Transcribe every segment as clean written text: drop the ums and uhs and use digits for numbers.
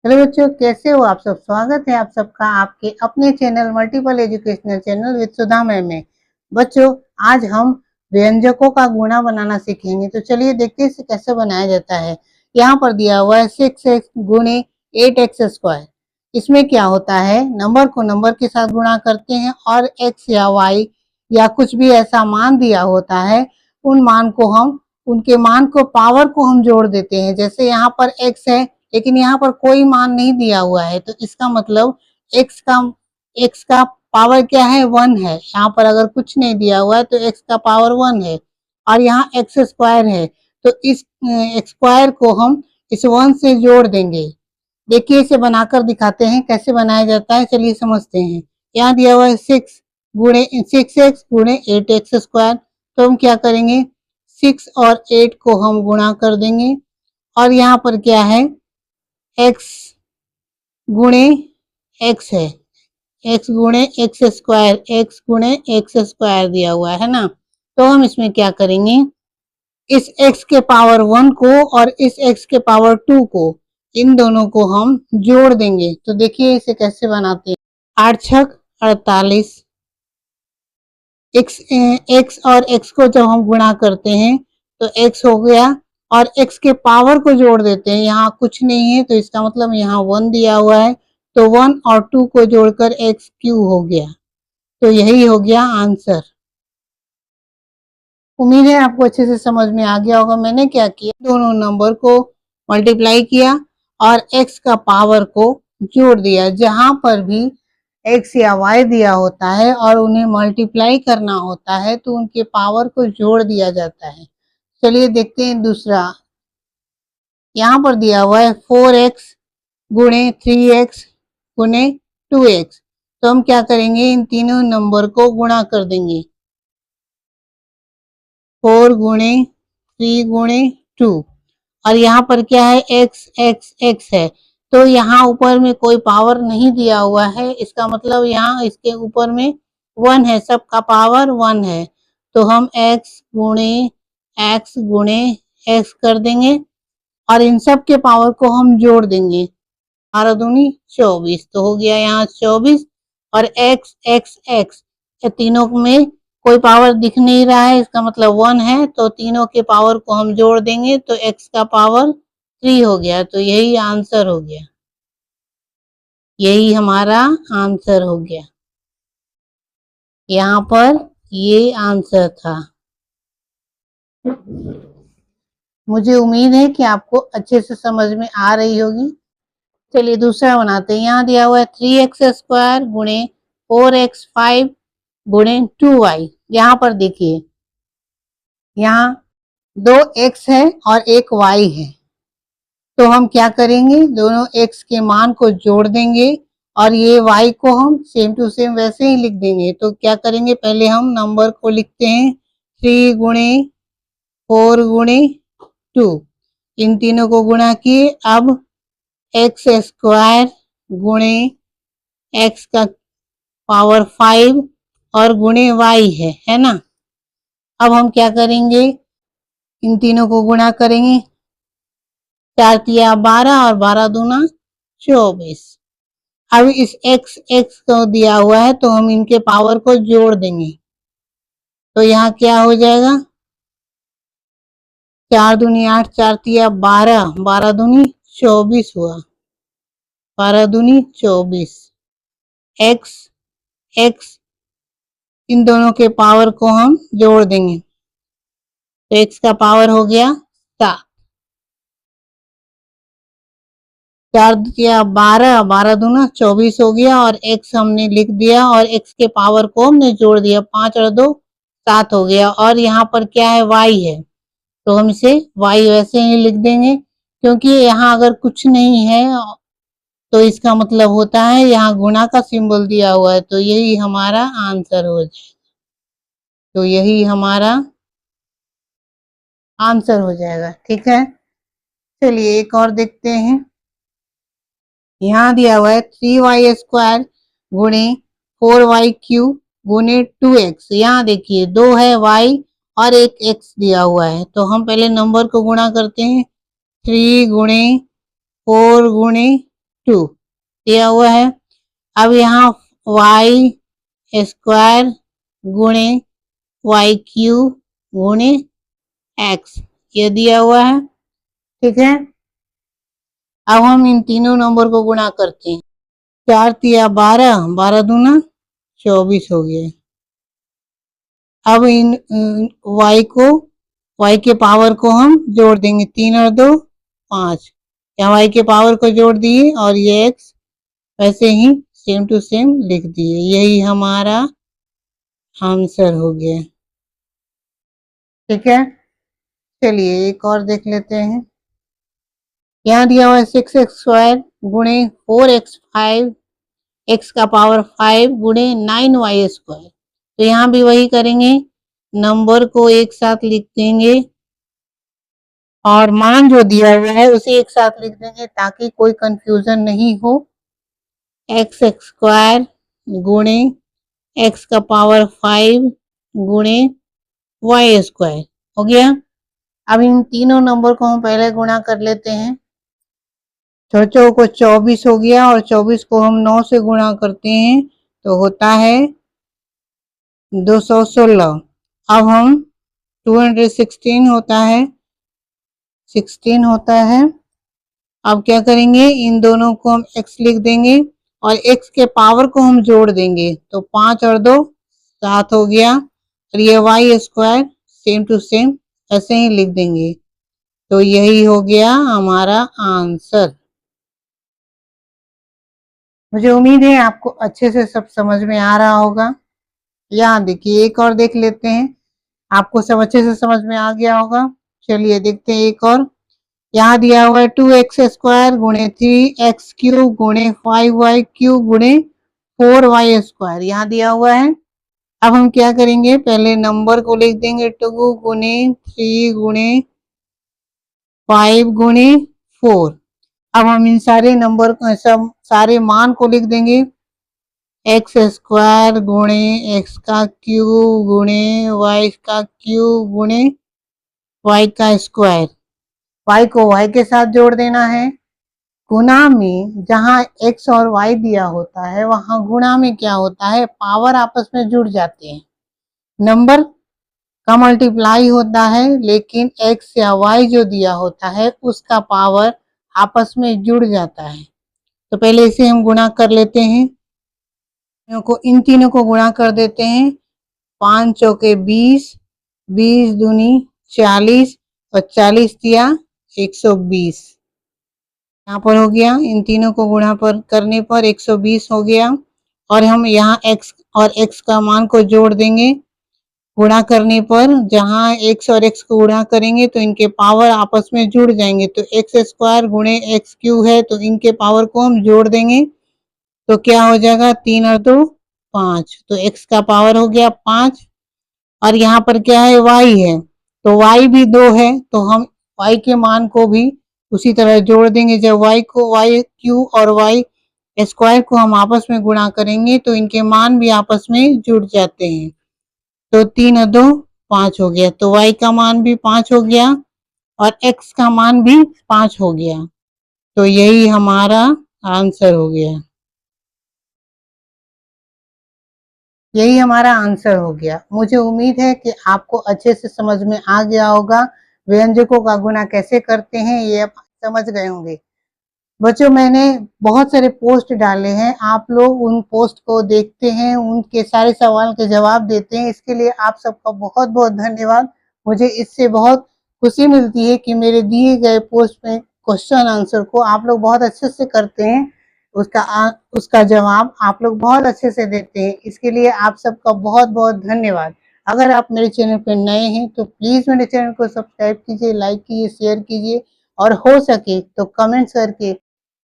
Hello बच्चों, कैसे हो आप सब। स्वागत है आप सबका आपके अपने channel multiple educational channel with Sudha ma'am में। बच्चों, आज हम व्यंजकों का गुणा बनाना सीखेंगे। तो चलिए देखते हैं इसे कैसे बनाया जाता है। यहाँ पर दिया हुआ है 6x गुणे 8x स्क्वायर। इसमें क्या होता है, नंबर को नंबर के साथ गुणा करते हैं और x या y या कुछ भी ऐसा मान दिया होता है, उन मान को हम उनके मान को पावर को हम जोड़ देते हैं। जैसे यहाँ पर x है लेकिन यहाँ पर कोई मान नहीं दिया हुआ है, तो इसका मतलब x का पावर क्या है, 1 है। यहाँ पर अगर कुछ नहीं दिया हुआ है तो x का पावर 1 है और यहाँ x स्क्वायर है, तो इस x स्क्वायर को हम इस 1 से जोड़ देंगे। देखिए इसे बनाकर दिखाते हैं कैसे बनाया जाता है, चलिए समझते हैं। यहाँ दिया हुआ है 6x गुणे 8x स्क्वायर, तो हम क्या करेंगे, 6 और 8 को हम गुणा कर देंगे और यहाँ पर क्या है, x गुणे x है, x गुणे x स्क्वायर दिया हुआ है ना। तो हम इसमें क्या करेंगे, इस x के पावर 1 को और इस x के पावर 2 को, इन दोनों को हम जोड़ देंगे। तो देखिए इसे कैसे बनाते हैं। 8 छक 48, x और x को जब हम गुणा करते हैं तो x हो गया और x के पावर को जोड़ देते हैं। यहाँ कुछ नहीं है तो इसका मतलब यहाँ 1 दिया हुआ है, तो 1 और 2 को जोड़कर x क्यू हो गया। तो यही हो गया आंसर। उम्मीद है आपको अच्छे से समझ में आ गया होगा। मैंने क्या किया, दोनों नंबर को मल्टीप्लाई किया और x का पावर को जोड़ दिया। जहां पर भी x या y दिया होता है और उन्हें मल्टीप्लाई करना होता है तो उनके पावर को जोड़ दिया जाता है। चलिए देखते हैं दूसरा। यहाँ पर दिया हुआ है 4x गुणे 3x गुणे 2x, तो हम क्या करेंगे, इन तीनों नंबर को गुणा कर देंगे। 4 गुणे 3 गुणे 2 और यहाँ पर क्या है, x है, तो यहाँ ऊपर में कोई पावर नहीं दिया हुआ है, इसका मतलब यहाँ इसके ऊपर में 1 है, सबका पावर 1 है। तो हम x गुणे x कर देंगे और इन सब के पावर को हम जोड़ देंगे। 12 दूनी 24, तो हो गया यहाँ 24 और x तीनों में कोई पावर दिख नहीं रहा है, इसका मतलब 1 है, तो तीनों के पावर को हम जोड़ देंगे तो x का पावर 3 हो गया। तो यही आंसर हो गया, यही हमारा आंसर हो गया। यहाँ पर ये आंसर था। मुझे उम्मीद है कि आपको अच्छे से समझ में आ रही होगी। चलिए दूसरा बनाते हैं। यहाँ दिया हुआ है 3x स्क्वायर गुणे 4x5 गुणे 2y। यहाँ पर देखिए, यहाँ 2 x है और 1 y है, तो हम क्या करेंगे, दोनों x के मान को जोड़ देंगे और ये y को हम सेम टू सेम वैसे ही लिख देंगे। तो क्या करेंगे, पहले हम नंबर को लिखते हैं 3 गुणे 4 गुणे 2, इन तीनों को गुणा किए। अब एक्स स्क्वायर गुणे x का पावर 5 और गुणे y है ना। अब हम क्या करेंगे, इन तीनों को गुणा करेंगे। 4 तिया 12 और 12 दूना 24। अब इस x को दिया हुआ है तो हम इनके पावर को जोड़ देंगे। तो यहाँ क्या हो जाएगा, 4 दूनी 8, 4 तिया 12, 12 दूनी 24 हुआ, 12 दूनी 24। x इन दोनों के पावर को हम जोड़ देंगे तो x का पावर हो गया 7। 4 दिया 12, 12 दूना 24 हो गया और x हमने लिख दिया और x के पावर को हमने जोड़ दिया, 5 और 2 7 हो गया। और यहाँ पर क्या है, y है, तो हम इसे y वैसे ही लिख देंगे क्योंकि यहाँ अगर कुछ नहीं है तो इसका मतलब होता है यहाँ गुणा का सिंबल दिया हुआ है, तो यही हमारा आंसर हो जाएगा। तो यही हमारा आंसर हो जाएगा, ठीक है। चलिए एक और देखते हैं। यहाँ दिया हुआ है 3y स्क्वायर गुणे 4y³ गुणे 2x। यहाँ देखिए 2 है y और एक x दिया हुआ है, तो हम पहले नंबर को गुणा करते हैं। 3 गुणे 4 गुणे 2 दिया हुआ है। अब यहाँ वाई स्क्वायर गुणे वाई क्यू गुणे एक्स ये दिया हुआ है। ठीक है, अब हम इन तीनों नंबर को गुणा करते हैं। 4 तिया 12, 12 दूना 24 हो गया। अब इन y के पावर को हम जोड़ देंगे, 3 और 2 5। यहाँ y के पावर को जोड़ दिए और ये x वैसे ही सेम टू सेम लिख दिए। यही हमारा आंसर हो गया। ठीक है, चलिए एक और देख लेते हैं। यहाँ दिया हुआ है 6x² गुणे 4x5 x का पावर 5 गुणे 9y²। तो यहाँ भी वही करेंगे, नंबर को एक साथ लिख देंगे और मान जो दिया हुआ है उसे एक साथ लिख देंगे ताकि कोई कंफ्यूजन नहीं हो। x² गुणे x का पावर 5 गुणे y² हो गया। अब इन तीनों नंबर को हम पहले गुणा कर लेते हैं। 6 को 24 हो गया और 24 को हम 9 से गुणा करते हैं तो होता है 216। अब हम 216 होता है 16 होता है। अब क्या करेंगे, इन दोनों को हम x लिख देंगे और x के पावर को हम जोड़ देंगे तो 5 और 2 7 हो गया। और ये y² सेम टू सेम ऐसे ही लिख देंगे। तो यही हो गया हमारा आंसर। मुझे उम्मीद है आपको अच्छे से सब समझ में आ रहा होगा। यहाँ देखिए एक और देख लेते हैं, आपको सब अच्छे से समझ में आ गया होगा। चलिए देखते हैं एक और। यहाँ दिया हुआ है 2x² गुणे 3x³ गुणे 5y³ गुणे 4y²। यहाँ दिया हुआ है। अब हम क्या करेंगे, पहले नंबर को लिख देंगे 2 गुणे 3 गुणे 5 गुणे 4। अब हम इन सारे नंबर सब सारे मान को लिख देंगे। x² गुणे x का क्यूब गुणे y का क्यूब गुणे y का स्क्वायर। y को y के साथ जोड़ देना है। गुणा में जहां x और y दिया होता है वहां गुणा में क्या होता है, पावर आपस में जुड़ जाते हैं। नंबर का मल्टीप्लाई होता है लेकिन x या y जो दिया होता है उसका पावर आपस में जुड़ जाता है। तो पहले इसे हम गुणा कर लेते हैं। इन तीनों को गुणा कर देते हैं। 5 चौके 20, 20 दूनी 40 और 40 दिया 120। यहाँ पर हो गया, इन तीनों को गुणा पर करने पर 120 हो गया। और हम यहाँ x और x का मान को जोड़ देंगे। गुणा करने पर जहाँ x और x को गुणा करेंगे तो इनके पावर आपस में जुड़ जाएंगे। तो x² गुणे x³ है तो इनके पावर को हम जोड़ देंगे तो क्या हो जाएगा, 3 और 2 5। तो x का पावर हो गया 5 और यहाँ पर क्या है, y है तो y भी 2 है तो हम y के मान को भी उसी तरह जोड़ देंगे। जब y³ और y² को हम आपस में गुणा करेंगे तो इनके मान भी आपस में जुड़ जाते हैं। तो 3 और 2 5 हो गया। तो y का मान भी 5 हो गया और x का मान भी 5 हो गया। तो यही हमारा आंसर हो गया। यही हमारा आंसर हो गया। मुझे उम्मीद है कि आपको अच्छे से समझ में आ गया होगा। व्यंजकों का गुणा कैसे करते हैं ये आप समझ गए होंगे। बच्चों मैंने बहुत सारे पोस्ट डाले हैं, आप लोग उन पोस्ट को देखते हैं, उनके सारे सवाल के जवाब देते हैं, इसके लिए आप सबका बहुत बहुत धन्यवाद। मुझे इससे बहुत खुशी मिलती है कि मेरे दिए गए पोस्ट में क्वेश्चन आंसर को आप लोग बहुत अच्छे से करते हैं, उसका जवाब आप लोग बहुत अच्छे से देते हैं। इसके लिए आप सबका बहुत बहुत धन्यवाद। अगर आप मेरे चैनल पर नए हैं तो प्लीज़ मेरे चैनल को सब्सक्राइब कीजिए, लाइक कीजिए, शेयर कीजिए और हो सके तो कमेंट्स करके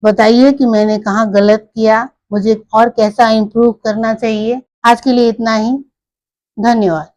बताइए कि मैंने कहाँ गलत किया, मुझे और कैसा इम्प्रूव करना चाहिए। आज के लिए इतना ही, धन्यवाद।